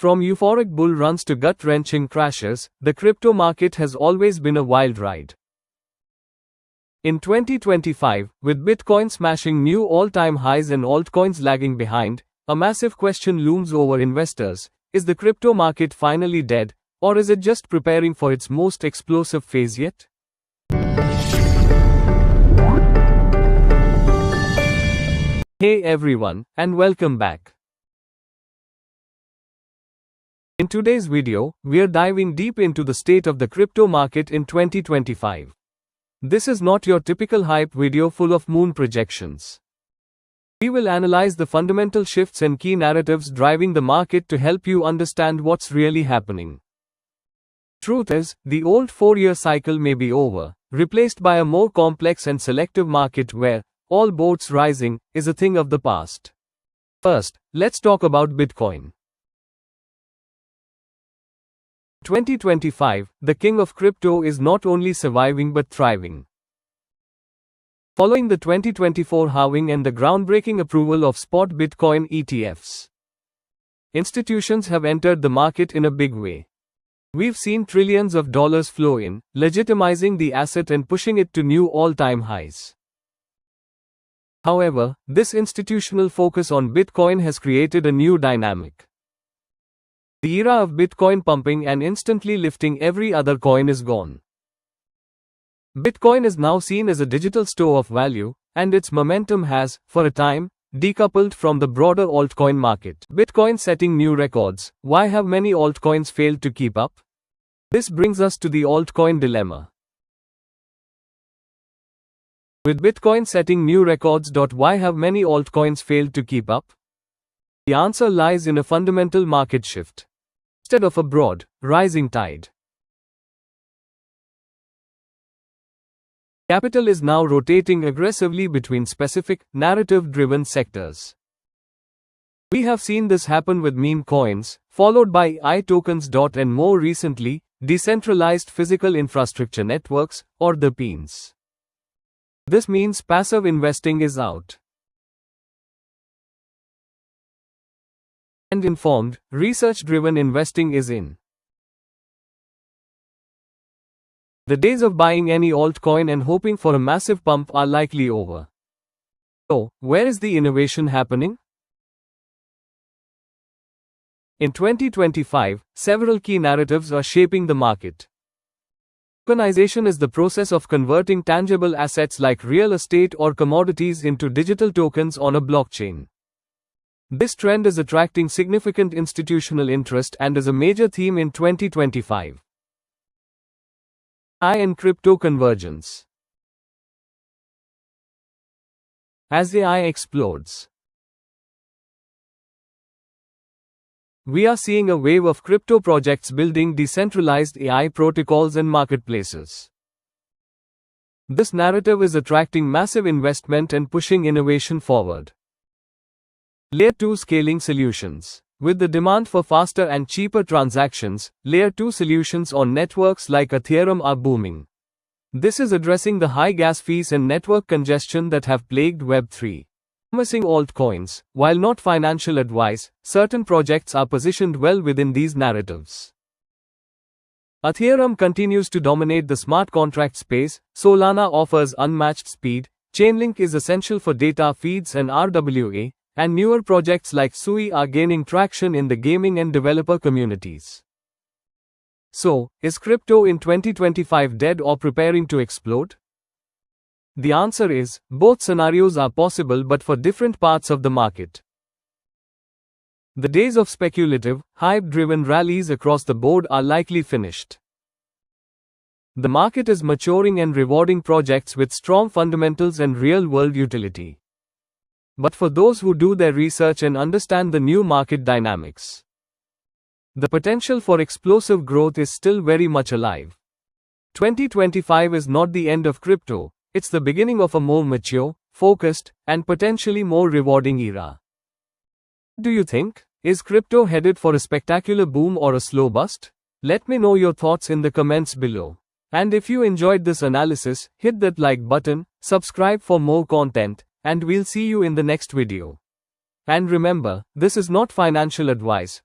From euphoric bull runs to gut-wrenching crashes, the crypto market has always been a wild ride. In 2025, with Bitcoin smashing new all-time highs and altcoins lagging behind, a massive question looms over investors. Is the crypto market finally dead, or is it just preparing for its most explosive phase yet? Hey everyone, and welcome back. In today's video, we're diving deep into the state of the crypto market in 2025. This is not your typical hype video full of moon projections. We will analyze the fundamental shifts and key narratives driving the market to help you understand what's really happening. Truth is, the old 4-year cycle may be over, replaced by a more complex and selective market where all boats rising is a thing of the past. First, let's talk about Bitcoin. 2025, the king of crypto is not only surviving but thriving. Following the 2024 halving and the groundbreaking approval of spot Bitcoin ETFs, institutions have entered the market in a big way. We've seen trillions of dollars flow in, legitimizing the asset and pushing it to new all-time highs. However, this institutional focus on Bitcoin has created a new dynamic. The era of Bitcoin pumping and instantly lifting every other coin is gone. Bitcoin is now seen as a digital store of value, and its momentum has, for a time, decoupled from the broader altcoin market. Bitcoin setting new records. Why have many altcoins failed to keep up? This brings us to the altcoin dilemma. With Bitcoin setting new records. Why have many altcoins failed to keep up? The answer lies in a fundamental market shift. Instead of a broad, rising tide, capital is now rotating aggressively between specific, narrative-driven sectors. We have seen this happen with meme coins, followed by AI tokens. And more recently, decentralized physical infrastructure networks, or the DePINs. This means passive investing is out. And informed, research-driven investing is in. The days of buying any altcoin and hoping for a massive pump are likely over. So, where is the innovation happening? In 2025, several key narratives are shaping the market. Tokenization is the process of converting tangible assets like real estate or commodities into digital tokens on a blockchain. This trend is attracting significant institutional interest and is a major theme in 2025. AI and Crypto Convergence. As AI explodes, we are seeing a wave of crypto projects building decentralized AI protocols and marketplaces. This narrative is attracting massive investment and pushing innovation forward. Layer 2 scaling solutions. With the demand for faster and cheaper transactions, Layer 2 solutions on networks like Ethereum are booming. This is addressing the high gas fees and network congestion that have plagued Web3. Promising altcoins. While not financial advice, certain projects are positioned well within these narratives. Ethereum continues to dominate the smart contract space. Solana offers unmatched speed. Chainlink is essential for data feeds and RWA. And newer projects like Sui are gaining traction in the gaming and developer communities. So, is crypto in 2025 dead or preparing to explode? The answer is, both scenarios are possible but for different parts of the market. The days of speculative, hype-driven rallies across the board are likely finished. The market is maturing and rewarding projects with strong fundamentals and real-world utility. But for those who do their research and understand the new market dynamics, the potential for explosive growth is still very much alive. 2025 is not the end of crypto, it's the beginning of a more mature, focused, and potentially more rewarding era. Do you think? Is crypto headed for a spectacular boom or a slow bust? Let me know your thoughts in the comments below. And if you enjoyed this analysis, hit that like button, subscribe for more content, and we'll see you in the next video. And remember, this is not financial advice,